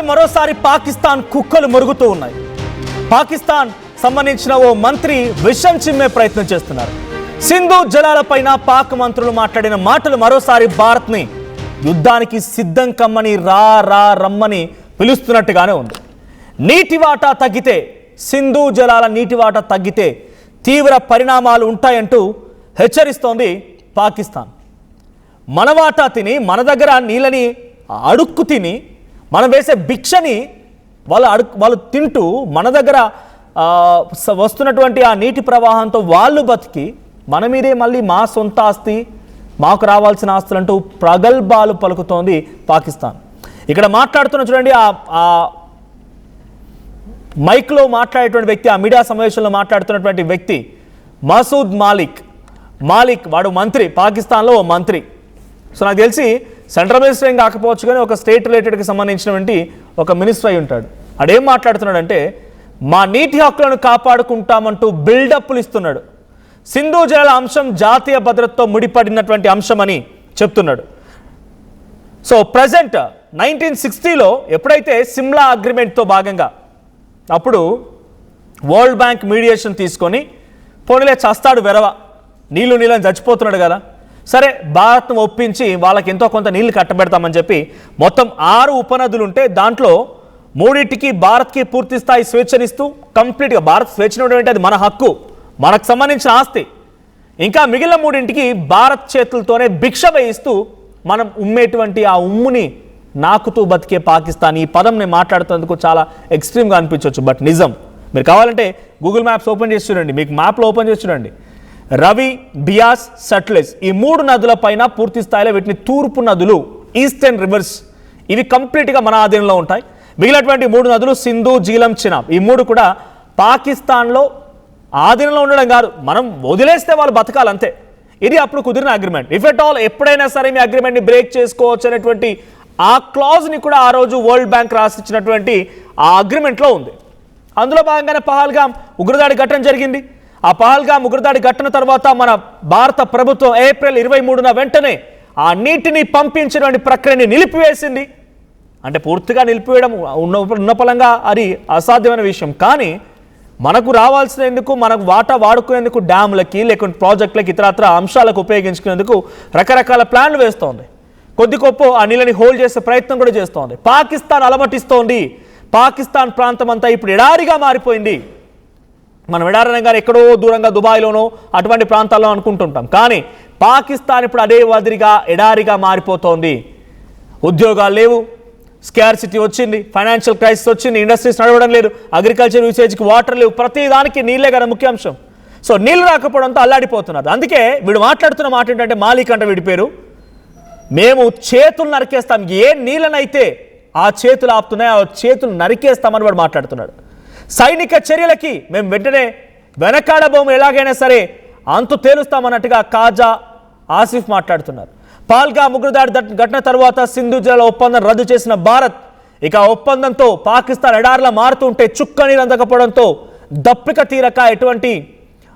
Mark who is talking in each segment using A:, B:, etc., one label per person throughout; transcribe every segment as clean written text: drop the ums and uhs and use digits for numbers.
A: మరోసారి పాకిస్తాన్ కుక్కలు మురుగుతూ ఉన్నాయి. పాకిస్తాన్ సంబంధించిన ఓ మంత్రి విషం చిమ్మే ప్రయత్నం చేస్తున్నారు. సింధు జలాలపైన పాక్ మంత్రులు మాట్లాడిన మాటలు మరోసారి భారత్ని యుద్ధానికి సిద్ధం కమ్మని రమ్మని పిలుస్తున్నట్టుగానే ఉంది. నీటి వాటా తగ్గితే, సింధు జలాల నీటి వాటా తగ్గితే తీవ్ర పరిణామాలు ఉంటాయంటూ హెచ్చరిస్తోంది పాకిస్తాన్. మన వాటా తిని, మన దగ్గర నీళ్ళని అడుక్కు తిని, మనం వేసే భిక్షని వాళ్ళు తింటూ మన దగ్గర వస్తున్నటువంటి ఆ నీటి ప్రవాహంతో వాళ్ళు బతికి మన మీదే మళ్ళీ మా సొంత ఆస్తి, మాకు రావాల్సిన ఆస్తులంటూ ప్రగల్భాలు పలుకుతోంది పాకిస్తాన్. ఇక్కడ మాట్లాడుతున్న చూడండి, ఆ మైక్లో మాట్లాడేటువంటి వ్యక్తి, ఆ మీడియా సమావేశంలో మాట్లాడుతున్నటువంటి వ్యక్తి మసూద్ మాలిక్ వాడు మంత్రి, పాకిస్తాన్లో ఓ మంత్రి. సో నాకు తెలిసి సెంట్రల్ మినిస్టర్ ఏం కాకపోవచ్చు, కానీ ఒక స్టేట్ రిలేటెడ్కి సంబంధించినటువంటి ఒక మినిస్టర్ అయి ఉంటాడు. అడేం మాట్లాడుతున్నాడంటే, మా నీటి హక్కులను కాపాడుకుంటామంటూ బిల్డప్లు ఇస్తున్నాడు. సింధు జలాల అంశం జాతీయ భద్రతతో ముడిపడినటువంటి అంశం అని చెప్తున్నాడు. సో ప్రజెంట్ 1960లో ఎప్పుడైతే సిమ్లా అగ్రిమెంట్తో భాగంగా అప్పుడు వరల్డ్ బ్యాంక్ మీడియేషన్ తీసుకొని పోనీలే చస్తాడు వెరవ, నీళ్ళని చచ్చిపోతున్నాడు కదా, సరే భారత్ను ఒప్పించి వాళ్ళకి ఎంతో కొంత నీళ్లు కట్టబెడతామని చెప్పి మొత్తం 6 ఉపనదులు ఉంటే దాంట్లో 3టికి భారత్కి పూర్తి స్థాయి స్వేచ్ఛనిస్తూ కంప్లీట్గా భారత్ స్వేచ్ఛనివ్వడం అది మన హక్కు, మనకు సంబంధించిన ఆస్తి. ఇంకా మిగిలిన 3టికి భారత్ చేతులతోనే భిక్ష వేయిస్తూ మనం ఉమ్మేటువంటి ఆ ఉమ్ముని నాకుతూ బతికే పాకిస్తాన్. ఈ పదం నేను మాట్లాడుతున్నందుకు చాలా ఎక్స్ట్రీమ్గా అనిపించవచ్చు, బట్ నిజం. మీరు కావాలంటే గూగుల్ మ్యాప్స్ ఓపెన్ చేసి చూడండి, మీకు మ్యాప్లో ఓపెన్ చేసి చూడండి. రవి, బియాస్, సట్లెజ్ ఈ 3 నదుల పైన పూర్తి స్థాయిలో వీటిని తూర్పు నదులు, ఈస్టర్న్ రివర్స్, ఇవి కంప్లీట్గా మన ఆధీనంలో ఉంటాయి. మిగిలినటువంటి 3 నదులు సింధు, జీలం, చినాబ్, ఈ 3 కూడా పాకిస్తాన్లో ఆధీనంలో ఉండడం కాదు, మనం వదిలేస్తే వాళ్ళు బతకాలంతే. ఇది అప్పుడు కుదిరిన అగ్రిమెంట్. ఇఫ్ ఎట్ ఆల్ ఎప్పుడైనా సరే మీ అగ్రిమెంట్ని బ్రేక్ చేసుకోవచ్చు అనేటువంటి ఆ క్లాజ్ని కూడా ఆ రోజు వరల్డ్ బ్యాంక్ రాసిచ్చినటువంటి ఆ అగ్రిమెంట్లో ఉంది. అందులో భాగంగానే పహల్గామ్ ఉగ్రదాడి ఘటన జరిగింది. ఆ పహల్గామ్ ఉగ్రదాడి ఘటన తర్వాత మన భారత ప్రభుత్వం ఏప్రిల్ 23న వెంటనే ఆ నీటిని పంపించినటువంటి ప్రక్రియని నిలిపివేసింది. అంటే పూర్తిగా నిలిపివేయడం ఉన్నపలంగా అది అసాధ్యమైన విషయం. కానీ మనకు రావాల్సినందుకు, మనకు వాటా వాడుకునేందుకు డ్యాములకి లేకుంటే ప్రాజెక్టులకి ఇతరత్ర అంశాలకు ఉపయోగించుకునేందుకు రకరకాల ప్లాన్లు వేస్తోంది. కొద్ది గొప్ప ఆ నీళ్ళని హోల్డ్ చేసే ప్రయత్నం కూడా చేస్తోంది. పాకిస్తాన్ అలమటిస్తోంది. పాకిస్తాన్ ప్రాంతం అంతా ఇప్పుడు ఎడారిగా మారిపోయింది. మనం ఎడారనగా ఎక్కడో దూరంగా దుబాయ్లోనో అటువంటి ప్రాంతాల్లో అనుకుంటుంటాం, కానీ పాకిస్తాన్ ఇప్పుడు అదే వదిరిగా ఎడారిగా మారిపోతోంది. ఉద్యోగాలు లేవు, స్కార్సిటీ వచ్చింది, ఫైనాన్షియల్ క్రైసిస్ వచ్చింది, ఇండస్ట్రీస్ నడవడం లేదు, అగ్రికల్చర్ యూసేజ్కి వాటర్ లేవు, ప్రతి దానికి నీళ్ళే కదా ముఖ్య అంశం. సో నీళ్ళు రాకపోవడంతో అల్లాడిపోతున్నారు. అందుకే వీడు మాట్లాడుతున్న మాట ఏంటంటే, మాలిక్ అంటే వీడి పేరు, మేము చేతులు నరికేస్తాం, ఏ నీళ్ళనైతే ఆ చేతులు ఆపుతున్నాయి ఆ చేతులు నరికేస్తామని వాడు మాట్లాడుతున్నాడు. సైనిక చర్యలకి మేము వెంటనే వెనకాడబోము, ఎలాగైనా సరే అంతు తేలుస్తామన్నట్టుగా కాజా ఆసిఫ్ మాట్లాడుతున్నారు. పహల్గామ్ ఉగ్రదాడి ఘటన తర్వాత సింధు జలాల ఒప్పందం రద్దు చేసిన భారత్ ఇక ఒప్పందంతో పాకిస్తాన్ ఎడారిలా మారుతుంటే చుక్క నీరు అందకపోవడంతో దప్పిక తీరక ఎటువంటి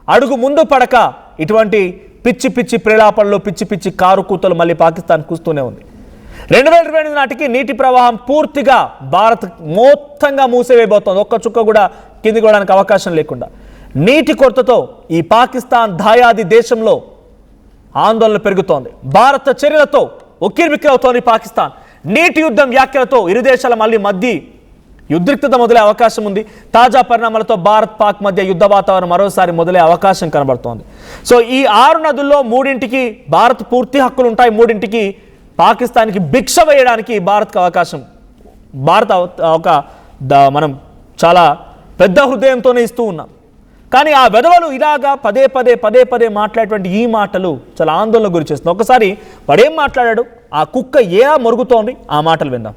A: అడుగు ముందు పడక ఇటువంటి పిచ్చి పిచ్చి ప్రేలాపనలు, పిచ్చి పిచ్చి కారు కూతలు మళ్ళీ పాకిస్తాన్ కూస్తూనే ఉంది. 2028 నాటికి నీటి ప్రవాహం పూర్తిగా భారత్ మొత్తంగా మూసివేయబోతోంది. ఒక్క చుక్క కూడా కిందికి వెళ్ళడానికి అవకాశం లేకుండా. నీటి కొరతతో ఈ పాకిస్తాన్ దాయాది దేశంలో ఆందోళన పెరుగుతోంది. భారత చర్యలతో ఉక్కిరిబిక్కిరవుతోంది పాకిస్తాన్. నీటి యుద్ధం వ్యాఖ్యలతో ఇరు దేశాల మధ్య ఉద్రిక్తత మొదలే అవకాశం ఉంది. తాజా పరిణామాలతో భారత్ పాక్ మధ్య యుద్ధ వాతావరణం మరోసారి మొదలే అవకాశం కనబడుతోంది. సో ఈ 6 నదుల్లో 3టికి భారత్ పూర్తి హక్కులు ఉంటాయి, 3టికి పాకిస్తాన్కి భిక్ష వేయడానికి భారత్కి అవకాశం. మనం చాలా పెద్ద హృదయంతోనే ఇస్తూ ఉన్నాం. కానీ ఆ వెధవలు ఇలాగా పదే పదే మాట్లాడేటువంటి ఈ మాటలు చాలా ఆందోళన గురి చేస్తుంది. ఒకసారి వాడేం మాట్లాడాడు, ఆ కుక్క ఎలా మొరుగుతోంది, ఆ మాటలు విందాం.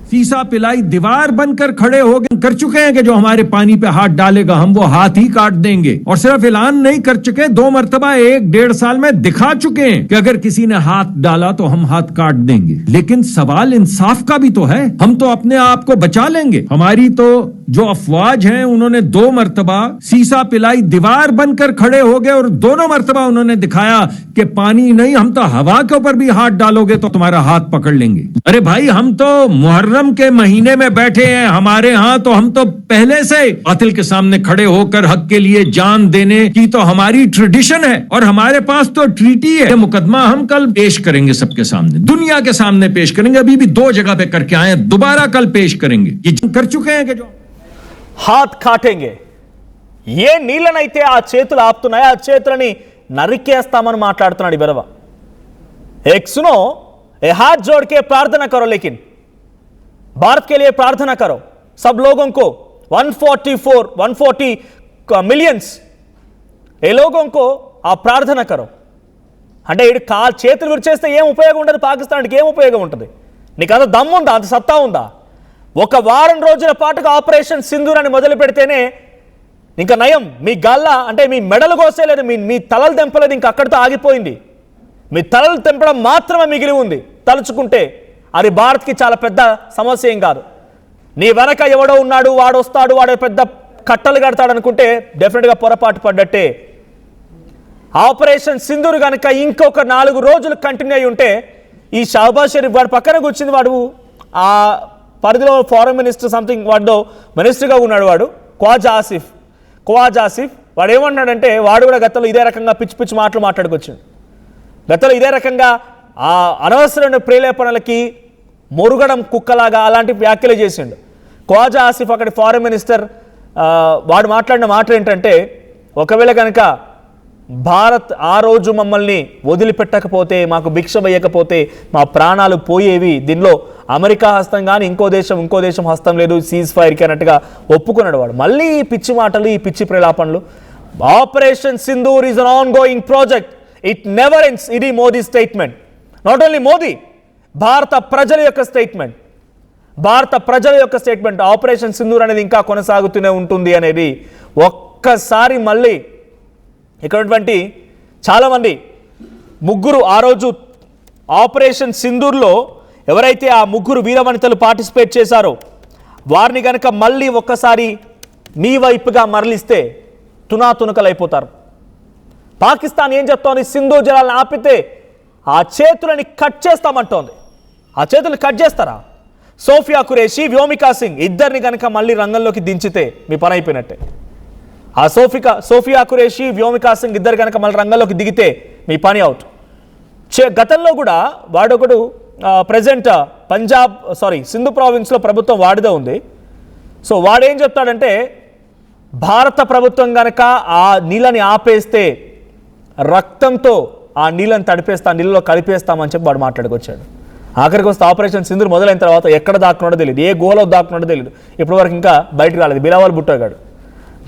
B: सीसा पिलाई दीवार बनकर खड़े हो गए कर चुके हैं कि जो हमारे पानी पे हाथ डालेगा हम वो हाथ ही काट देंगे। और सिर्फ ऐलान नहीं कर चुके, 2 मरतबा 1-1.5 साल में दिखा चुके हैं कि अगर किसी ने हाथ डाला तो हम हाथ काट देंगे। लेकिन सवाल इंसाफ का भी तो है, हम तो अपने आप को बचा लेंगे, हमारी तो जो अफवाज हैं उन्होंने 2 मर्तबा सीसा पिलाई दीवार बनकर खड़े हो गए और दोनों मर्तबा उन्होंने दिखाया कि पानी नहीं, हम तो हवा के ऊपर भी हाथ डालोगे तो तुम्हारा हाथ पकड़ लेंगे। अरे भाई, हम तो मुहर्रम के महीने में बैठे हैं, हमारे यहाँ तो हम तो पहले से कातिल के सामने खड़े होकर हक के लिए जान देने की तो हमारी ट्रेडिशन है और हमारे पास तो ट्रीटी है। मुकदमा हम कल पेश करेंगे सबके सामने, दुनिया के सामने पेश करेंगे। अभी भी 2 जगह पे करके आए, दोबारा कल पेश करेंगे। ये कर चुके हैं कि जो
A: హాత్ కాటేంగే ఏ నీళ్ళనైతే ఆ చేతులు ఆపుతున్నాయో ఆ చేతులని నరికేస్తామని మాట్లాడుతున్నాడు ఈ బెరవ। एक सुनो, ए हाथ जोड़ के प्रार्थना करो, लेकिन भारत के लिए प्रार्थना करो, सब लोगों को 140 मिलियंस ఏ लोगों को ఆ ప్రార్థన కరో అంటే ఇడు చేతులు విరిచేస్తే ఏం ఉపయోగం ఉండదు, పాకిస్తాన్కి ఏం ఉపయోగం ఉంటుంది? నీకు అంత దమ్ముందా, అంత సత్తా ఉందా? ఒక వారం రోజుల పాటుగా ఆపరేషన్ సింధూర్ అని మొదలు పెడితేనే ఇంకా నయం, మీ గల్ల అంటే మీ మెడలు కోసేలేదు, మీ తలలు తెంపలేదు, ఇంకా అక్కడితో ఆగిపోయింది। మీ తలలు తెంపడం మాత్రమే మిగిలి ఉంది। తలుచుకుంటే అది భారత్కి చాలా పెద్ద సమస్య ఏం కాదు। నీ వెనక ఎవడో ఉన్నాడు, వాడు వస్తాడు, వాడు పెద్ద కట్టలు కడతాడు అనుకుంటే డెఫినెట్గా పొరపాటు పడ్డట్టే। ఆపరేషన్ సింధూర్ కనుక ఇంకొక 4 రోజులు కంటిన్యూ అయి ఉంటే ఈ షహబాజ్ షరీఫ్ వాడు పక్కన కూర్చుంది, వాడు ఆ పరిధిలో ఫారెన్ మినిస్టర్ సంథింగ్ వాడితో మినిస్టర్గా ఉన్నాడు, వాడు ఖ్వాజా ఆసిఫ్ వాడు ఏమన్నాడంటే, వాడు కూడా గతంలో ఇదే రకంగా పిచ్చి మాటలు మాట్లాడుకొచ్చాడు। గతంలో ఇదే రకంగా ఆ అనవసరమైన ప్రేలేపనలకి మురుగడం కుక్కలాగా అలాంటి వ్యాఖ్యలు చేసిండు ఖ్వాజా ఆసిఫ్, అక్కడి ఫారెన్ మినిస్టర్। వాడు మాట్లాడిన మాట ఏంటంటే, ఒకవేళ కనుక భారత్ ఆ రోజు మమ్మల్ని వదిలిపెట్టకపోతే, మాకు భిక్ష వేయకపోతే మా ప్రాణాలు పోయేవి, దీనిలో అమెరికా హస్తం కానీ ఇంకో దేశం హస్తం లేదు, సీజ్ ఫైర్కి అన్నట్టుగా ఒప్పుకున్నాడు వాడు। మళ్ళీ ఈ పిచ్చి మాటలు, ఈ పిచ్చి ప్రలాపనలు। Operation Sindoor is an ongoing project, it never ends. ఇది Modi statement, not only Modi, భారత ప్రజల యొక్క స్టేట్మెంట్। ఆపరేషన్ సింధూర్ అనేది ఇంకా కొనసాగుతూనే ఉంటుంది అనేది ఒక్కసారి మళ్ళీ ఇక్కడ ఉన్నటువంటి చాలామంది ముగ్గురు ఆ రోజు ఆపరేషన్ సింధూర్లో ఎవరైతే ఆ ముగ్గురు వీరవనితలు పార్టిసిపేట్ చేశారో వారిని కనుక మళ్ళీ ఒక్కసారి మీ వైపుగా మరలిస్తే తునాతునకలైపోతారు। పాకిస్తాన్ ఏం చెప్తోంది, సింధు జలాలను ఆపితే ఆ చేతులని కట్ చేస్తామంటోంది। ఆ చేతులు కట్ చేస్తారా? సోఫియా ఖురేషి, వ్యోమికా సింగ్ ఇద్దరిని కనుక మళ్ళీ రంగంలోకి దించితే మీ పని అయిపోయినట్టే। ఆ సోఫియా ఖురేషి, వ్యోమికా సింగ్ ఇద్దరు కనుక మళ్ళీ రంగంలోకి దిగితే మీ పని అవుట్। గతంలో కూడా వాడొకడు ప్రజెంట్ సింధు ప్రావిన్స్లో ప్రభుత్వం వాడిదే ఉంది। సో వాడేం చెప్తాడంటే, భారత ప్రభుత్వం కనుక ఆ నీళ్ళని ఆపేస్తే రక్తంతో ఆ నీళ్ళని తడిపేస్తా, నీళ్ళలో కలిపేస్తామని చెప్పి వాడు మాట్లాడుకొచ్చాడు। ఆఖరికి వస్తే ఆపరేషన్ సింధూర్ మొదలైన తర్వాత ఎక్కడ దాక్కున్నాడో తెలియదు, ఏ గోలో దాక్కున్నాడో తెలియదు, ఇప్పటివరకు ఇంకా బయటకు రాలేదు।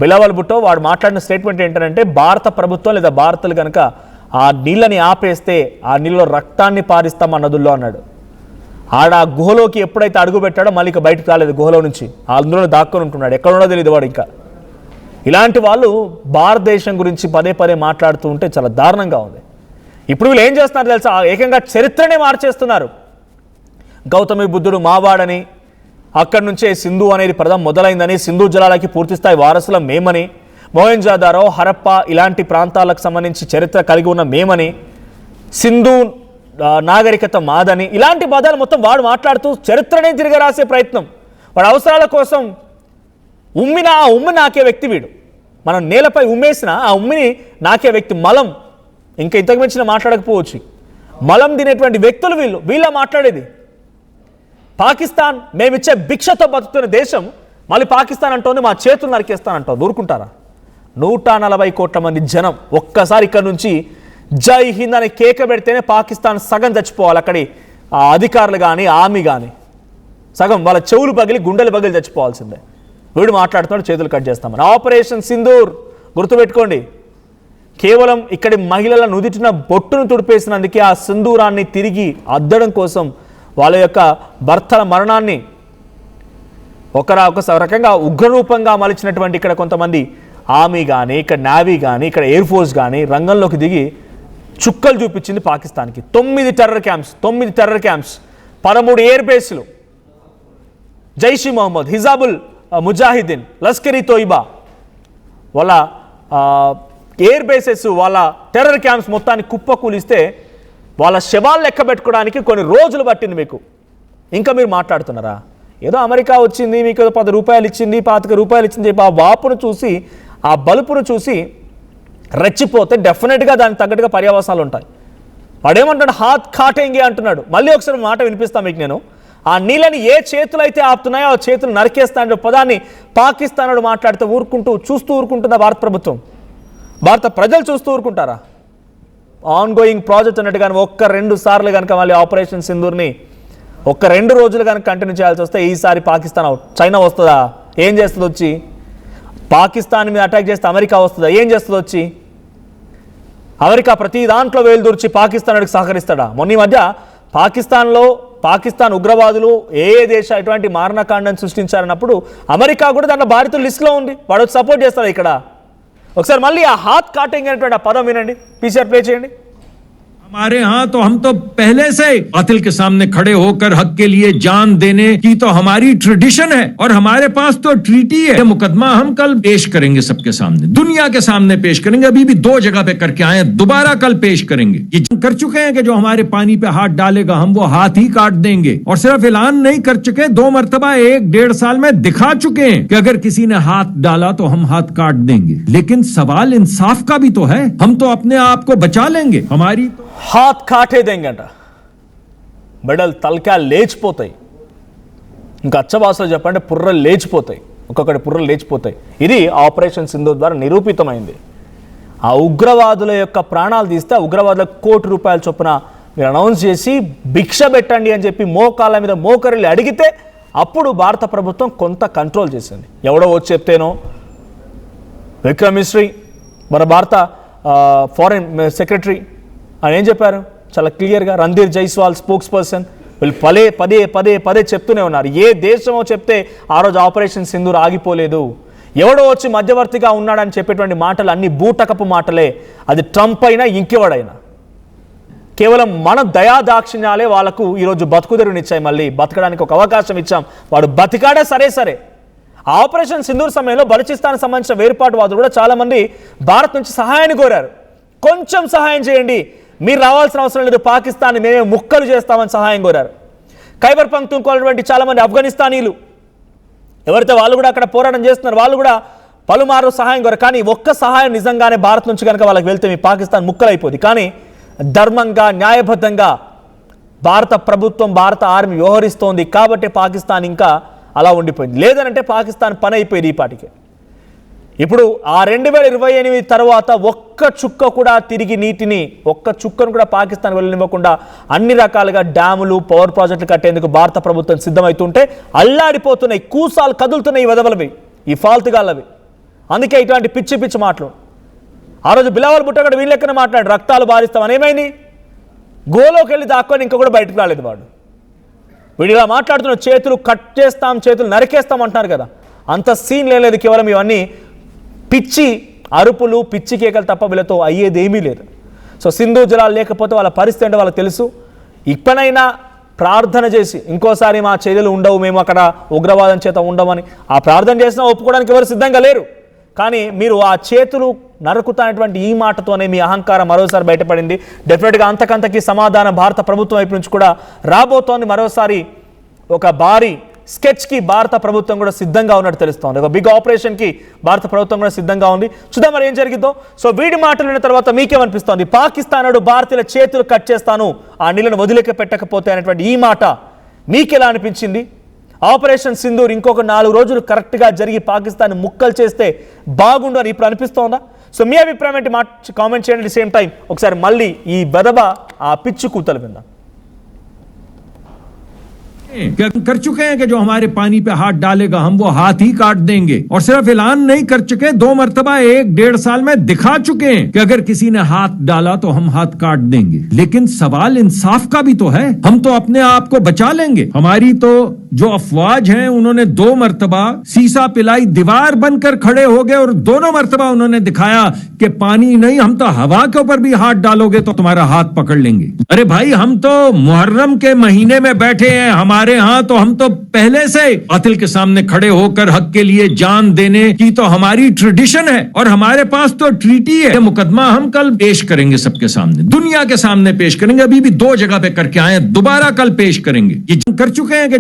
A: బిలావల్ భుట్టో వాడు మాట్లాడిన స్టేట్మెంట్ ఏంటంటే, భారత ప్రభుత్వం లేదా భారతలు కనుక ఆ నీళ్ళని ఆపేస్తే ఆ నీళ్ళలో రక్తాన్ని పారిస్తాం అన్నదుల్లో అన్నాడు। ఆడ ఆ గుహలోకి ఎప్పుడైతే అడుగు పెట్టాడో మళ్ళీ ఇక బయటకు రాలేదు, గుహలో నుంచి అందులో దాక్కుని ఉంటున్నాడు, ఎక్కడున్నో తెలియదు వాడు ఇంకా। ఇలాంటి వాళ్ళు భారతదేశం గురించి పదే మాట్లాడుతూ ఉంటే చాలా దారుణంగా ఉంది। ఇప్పుడు వీళ్ళు ఏం చేస్తున్నారు తెలుసా, ఏకంగా చరిత్రనే మార్చేస్తున్నారు। గౌతమి బుద్ధుడు మావాడని, అక్కడి నుంచే సింధు అనేది పదం మొదలైందని, సింధు జలాలకి పూర్తిస్థాయి వారసులం మేమని, మొహెంజోదారో, హరప్ప ఇలాంటి ప్రాంతాలకు సంబంధించి చరిత్ర కలిగి ఉన్న మేమని, సింధు నాగరికత మాదని, ఇలాంటి పదాలు మొత్తం వాడు మాట్లాడుతూ చరిత్రనే తిరగరాసే ప్రయత్నం। వాడి అవసరాల కోసం ఉమ్మిన ఆ ఉమ్మి నాకే వ్యక్తి వీడు, మనం నేలపై ఉమ్మేసిన ఆ ఉమ్మిని నాకే వ్యక్తి, మలం ఇంకా ఇంతకు మించిన మాట్లాడకపోవచ్చు, మలం తినేటువంటి వ్యక్తులు వీళ్ళ మాట్లాడేది। పాకిస్తాన్ మేమిచ్చే భిక్షతో బతుకుతున్న దేశం మళ్ళీ పాకిస్తాన్ అంటోంది మా చేతులు నరికేస్తానంటావు, దూరుకుంటారా? 140 కోట్ల మంది జనం ఒక్కసారి ఇక్కడ నుంచి జై హింద్ అని కేక పెడితేనే పాకిస్తాన్ సగం చచ్చిపోవాలి, అక్కడి అధికారులు కానీ ఆర్మీ కానీ సగం వాళ్ళ చెవులు పగిలి గుండెలు పగిలి చచ్చిపోవాల్సిందే। వీడు మాట్లాడుతున్నాడు చేతులు కట్ చేస్తామని। ఆపరేషన్ సింధూర్ గుర్తుపెట్టుకోండి, కేవలం ఇక్కడి మహిళల నుదిటిన బొట్టును తుడిపేసినందుకే ఆ సింధూరాన్ని తిరిగి అద్దడం కోసం వాళ్ళ యొక్క భర్తల మరణాన్ని ఒక రకంగా ఉగ్రరూపంగా మలిచినటువంటి ఇక్కడ కొంతమంది ఆర్మీ కానీ, ఇక్కడ నేవీ కానీ, ఇక్కడ ఎయిర్ ఫోర్స్ కానీ రంగంలోకి దిగి చుక్కలు చూపించింది పాకిస్తాన్కి। 9 టెర్రర్ క్యాంప్స్, 13 ఎయిర్ బేస్లు, జైష్-ఈ-మొహమ్మద్, హిజాబుల్ ముజాహిదీన్, లష్కర్-ఈ తోయిబా వాళ్ళ ఎయిర్ బేసెస్, వాళ్ళ టెర్రర్ క్యాంప్స్ మొత్తాన్ని కుప్పకూలిస్తే వాళ్ళ శవాలు లెక్క పెట్టుకోవడానికి కొన్ని రోజులు పట్టింది మీకు. ఇంకా మీరు మాట్లాడుతున్నారా? ఏదో అమెరికా వచ్చింది, మీకు ఏదో 10 రూపాయలు ఇచ్చింది, 25 రూపాయలు ఇచ్చింది చెప్పి ఆ వాపును చూసి, ఆ బలుపును చూసి రెచ్చిపోతే డెఫినెట్గా దానికి తగ్గట్టుగా పర్యవసానాలు ఉంటాయి. వాడేమంటాడు? హాత్ కాటేంగే అంటున్నాడు. మళ్ళీ ఒకసారి మాట వినిపిస్తాను మీకు నేను. ఆ నీళ్ళని ఏ చేతులు అయితే ఆపుతున్నాయో ఆ చేతులు నరికేస్తానో పదాన్ని పాకిస్తాన్ మాట్లాడితే చూస్తూ ఊరుకుంటుందా భారత ప్రభుత్వం? భారత ప్రజలు చూస్తూ ఊరుకుంటారా? ఆన్ గోయింగ్ ప్రాజెక్ట్ అన్నట్టుగానే 1-2 సార్లు కనుక మళ్ళీ ఆపరేషన్ సింధూర్ని 1-2 రోజులు కనుక కంటిన్యూ చేయాల్సి వస్తే ఈసారి పాకిస్తాన్ అవుట్. చైనా వస్తుందా? ఏం చేస్తుంది వచ్చి? పాకిస్తాన్ మీద అటాక్ చేస్తే అమెరికా వస్తుందా? ఏం చేస్తుంది వచ్చి? అమెరికా ప్రతి దాంట్లో వేలు దూర్చి పాకిస్తాన్కి సహకరిస్తాడా? మొన్న ఈ మధ్య పాకిస్తాన్ ఉగ్రవాదులు ఏ దేశం ఎటువంటి మారణకాండాన్ని సృష్టించారన్నప్పుడు అమెరికా కూడా దాంట్లో బాధితుల లిస్టులో ఉంది. వాడు సపోర్ట్ చేస్తాడు ఇక్కడ. ఒకసారి మళ్ళీ ఆ హాత్ కాటింగ్ అనేటువంటి ఆ పదం వినండి, పీసీఆర్ ప్లే చేయండి.
B: हमारे यहाँ तो हम तो पहले से बातिल के सामने खड़े होकर हक के लिए जान देने की तो हमारी ट्रेडिशन है और हमारे पास तो ट्रीटी है। मुकदमा हम कल पेश करेंगे सबके सामने, दुनिया के सामने पेश करेंगे। अभी भी 2 जगह पे करके आए हैं, दोबारा कल पेश करेंगे। ये कर चुके हैं कि जो हमारे पानी पे हाथ डालेगा हम वो हाथ ही काट देंगे। और सिर्फ ऐलान नहीं कर चुके, 2 मरतबा 1-1.5 साल में दिखा चुके हैं कि अगर किसी ने हाथ डाला तो हम हाथ काट देंगे। लेकिन सवाल इंसाफ का भी तो है। हम तो अपने आप को बचा लेंगे, हमारी तो
A: హాత్ కాటేదేంగంట. మెడల్ తలకాయలు లేచిపోతాయి. ఇంకా అచ్చ భాషలో చెప్పంటే పుర్రలు లేచిపోతాయి, ఒక్కొక్కటి పుర్రలు లేచిపోతాయి. ఇది ఆపరేషన్ సింధూర్ ద్వారా నిరూపితమైంది. ఆ ఉగ్రవాదుల యొక్క ప్రాణాలు తీస్తే ఆ ఉగ్రవాదులకు ₹1 కోటి చొప్పున మీరు అనౌన్స్ చేసి భిక్ష పెట్టండి అని చెప్పి మోకాళ్ళ మీద మోకరిల్లి అడిగితే అప్పుడు భారత ప్రభుత్వం కొంత కంట్రోల్ చేసింది. ఎవడో వచ్చి చెప్తేనో విక్రమ్ మిశ్రీ మన భారత ఫారెన్ సెక్రటరీ ఆయన ఏం చెప్పారు? చాలా క్లియర్గా రణ్ధీర్ జైస్వాల్ స్పోక్స్ పర్సన్ వీళ్ళు పదే చెప్తూనే ఉన్నారు. ఏ దేశమో చెప్తే ఆ రోజు ఆపరేషన్ సింధూర్ ఆగిపోలేదు. ఎవడో వచ్చి మధ్యవర్తిగా ఉన్నాడని చెప్పేటువంటి మాటలు అన్ని బూటకపు మాటలే. అది ట్రంప్ అయినా ఇంకెవడైనా కేవలం మన దయాదాక్షిణ్యాలే వాళ్ళకు ఈరోజు బతుకుదెరునిచ్చాయి. మళ్ళీ బతకడానికి ఒక అవకాశం ఇచ్చాం. వాడు బతికాడే సరే. ఆపరేషన్ సింధూర్ సమయంలో బలూచిస్తాన్ సంబంధించిన వేరుపాటువాదులు కూడా చాలామంది భారత్ నుంచి సహాయాన్ని కోరారు. కొంచెం సహాయం చేయండి, మీరు రావాల్సిన అవసరం లేదు, పాకిస్తాన్ మేమే ముక్కలు చేస్తామని సహాయం కోరారు. ఖైబర్ పంక్తుకోవాలటువంటి చాలామంది ఆఫ్ఘనిస్తానీలు ఎవరైతే వాళ్ళు కూడా అక్కడ పోరాటం చేస్తున్నారు, వాళ్ళు కూడా పలుమారు సహాయం కోరారు. కానీ ఒక్క సహాయం నిజంగానే భారత్ నుంచి కనుక వాళ్ళకి వెళ్తే మీ పాకిస్తాన్ ముక్కలైపోద్ది. కానీ ధర్మంగా న్యాయబద్ధంగా భారత ప్రభుత్వం, భారత ఆర్మీ వ్యవహరిస్తోంది కాబట్టి పాకిస్తాన్ ఇంకా అలా ఉండిపోయింది. లేదనంటే పాకిస్తాన్ పని అయిపోయింది ఈ పాటికే. ఇప్పుడు ఆ 2028 తర్వాత ఒక్క చుక్క కూడా తిరిగి నీటిని ఒక్క చుక్కను కూడా పాకిస్తాన్ వెళ్ళనివ్వకుండా అన్ని రకాలుగా డ్యాములు, పవర్ ప్రాజెక్టులు కట్టేందుకు భారత ప్రభుత్వం సిద్ధమవుతుంటే అల్లాడిపోతున్నాయి, కూసాలు కదులుతున్నాయి ఈ వదవలవి, ఈ ఫాల్తుగాళ్ళవి. అందుకే ఇట్లాంటి పిచ్చి మాటలు. ఆ రోజు బిలావల్ భుట్టో కూడా వీళ్ళ లెక్కన మాట్లాడు, రక్తాలు బారిస్తామని. ఏమైంది? గోలోకి వెళ్ళి దాక్కొని ఇంకా కూడా బయటకు రాలేదు వాడు. వీడు ఇలా మాట్లాడుతున్న చేతులు కట్ చేస్తాం, చేతులు నరికేస్తాం అంటున్నారు కదా. అంత సీన్ లేదు. కేవలం ఇవన్నీ పిచ్చి అరుపులు, పిచ్చి కేకలు తప్ప వీళ్ళతో అయ్యేది ఏమీ లేదు. సో సింధు జలాలు లేకపోతే వాళ్ళ పరిస్థితి అంటే వాళ్ళకి తెలుసు. ఇప్పటినైనా ప్రార్థన చేసి ఇంకోసారి మా చర్యలు ఉండవు, మేము అక్కడ ఉగ్రవాదం చేత ఉండమని ఆ ప్రార్థన చేసినా ఒప్పుకోవడానికి ఎవరు సిద్ధంగా లేరు. కానీ మీరు ఆ చేతులు నరుకుతానటువంటి ఈ మాటతోనే మీ అహంకారం మరోసారి బయటపడింది. డెఫినెట్గా అంతకంతకి సమాధానం భారత ప్రభుత్వం వైపు నుంచి కూడా రాబోతోంది. మరోసారి ఒక భారీ స్కెచ్కి భారత ప్రభుత్వం కూడా సిద్ధంగా ఉన్నట్టు తెలుస్తోంది. ఒక బిగ్ ఆపరేషన్కి భారత ప్రభుత్వం కూడా సిద్ధంగా ఉంది. చూద్దాం మరి ఏం జరిగిద్దో. సో వీడి మాటలు విన్న తర్వాత మీకేమనిపిస్తోంది? పాకిస్తాన్ భారతీయుల చేతులు కట్ చేస్తాను, ఆ నీళ్ళను వదిలేక పెట్టకపోతే అనేటువంటి ఈ మాట మీకెలా అనిపించింది? ఆపరేషన్ సింధూర్ ఇంకొక 4 రోజులు కరెక్ట్గా జరిగి పాకిస్తాన్ ముక్కలు చేస్తే బాగుండు అని ఇప్పుడు అనిపిస్తోందా? సో మీ అభిప్రాయం ఏంటి? కామెంట్ చేయండి. సేమ్ టైం ఒకసారి మళ్ళీ ఈ బెదబ ఆ పిచ్చు కూతలు విందాం.
B: कर चुके हैं कि जो हमारे पानी पे हाथ डालेगा हम वो हाथ ही काट देंगे। और सिर्फ ऐलान नहीं कर चुके, 2 मरतबा 1-1.5 साल में दिखा चुके हैं कि अगर किसी ने हाथ डाला तो हम हाथ काट देंगे। लेकिन सवाल इंसाफ का भी तो है। हम तो अपने आप को बचा लेंगे, हमारी तो जो अफवाज हैं उन्होंने 2 मर्तबा सीसा पिलाई दीवार बनकर खड़े हो गए और दोनों मर्तबा उन्होंने दिखाया कि पानी नहीं, हम तो हवा के ऊपर भी हाथ डालोगे तो तुम्हारा हाथ पकड़ लेंगे। अरे भाई, हम तो मुहर्रम के महीने में बैठे हैं, हमारे यहां तो हम तो पहले से कातिल के सामने खड़े होकर हक के लिए जान देने की तो हमारी ट्रेडिशन है और हमारे पास तो ट्रीटी है। मुकदमा हम कल पेश करेंगे सबके सामने, दुनिया के सामने पेश करेंगे। अभी भी 2 जगह पे करके आए, दोबारा कल पेश करेंगे। ये कर चुके हैं कि